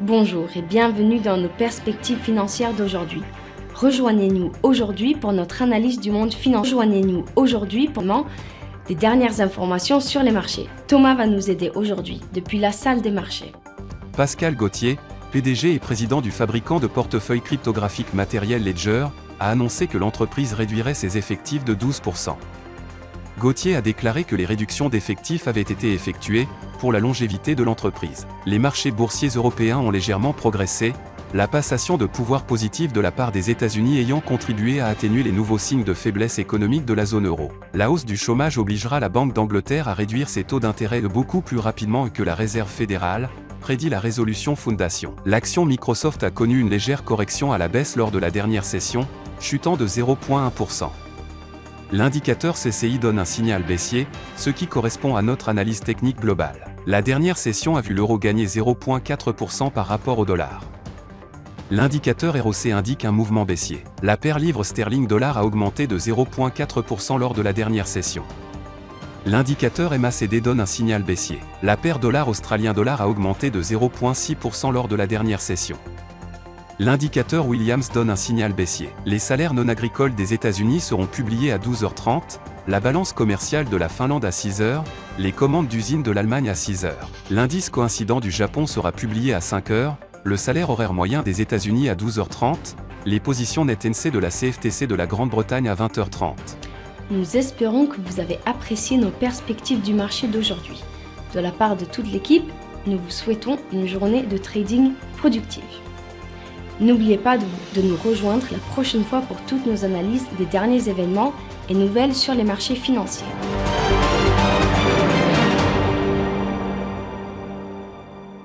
Bonjour et bienvenue dans nos perspectives financières d'aujourd'hui. Rejoignez-nous aujourd'hui pour notre analyse du monde financier. Rejoignez-nous aujourd'hui pour des dernières informations sur les marchés. Thomas va nous aider aujourd'hui depuis la salle des marchés. Pascal Gauthier, PDG et président du fabricant de portefeuilles cryptographiques Matériel Ledger, a annoncé que l'entreprise réduirait ses effectifs de 12%. Gauthier a déclaré que les réductions d'effectifs avaient été effectuées pour la longévité de l'entreprise. Les marchés boursiers européens ont légèrement progressé, la passation de pouvoir positif de la part des États-Unis ayant contribué à atténuer les nouveaux signes de faiblesse économique de la zone euro. La hausse du chômage obligera la Banque d'Angleterre à réduire ses taux d'intérêt beaucoup plus rapidement que la Réserve fédérale, prédit la Resolution Foundation. L'action Microsoft a connu une légère correction à la baisse lors de la dernière session, chutant de 0,1%. L'indicateur CCI donne un signal baissier, ce qui correspond à notre analyse technique globale. La dernière session a vu l'euro gagner 0,4% par rapport au dollar. L'indicateur ROC indique un mouvement baissier. La paire livre sterling-dollar a augmenté de 0,4% lors de la dernière session. L'indicateur MACD donne un signal baissier. La paire dollar australien-dollar a augmenté de 0,6% lors de la dernière session. L'indicateur Williams donne un signal baissier. Les salaires non agricoles des États-Unis seront publiés à 12h30, la balance commerciale de la Finlande à 6h, les commandes d'usines de l'Allemagne à 6h. L'indice coïncident du Japon sera publié à 5h, le salaire horaire moyen des États-Unis à 12h30, les positions net NC de la CFTC de la Grande-Bretagne à 20h30. Nous espérons que vous avez apprécié nos perspectives du marché d'aujourd'hui. De la part de toute l'équipe, nous vous souhaitons une journée de trading productive. N'oubliez pas de nous rejoindre la prochaine fois pour toutes nos analyses des derniers événements et nouvelles sur les marchés financiers.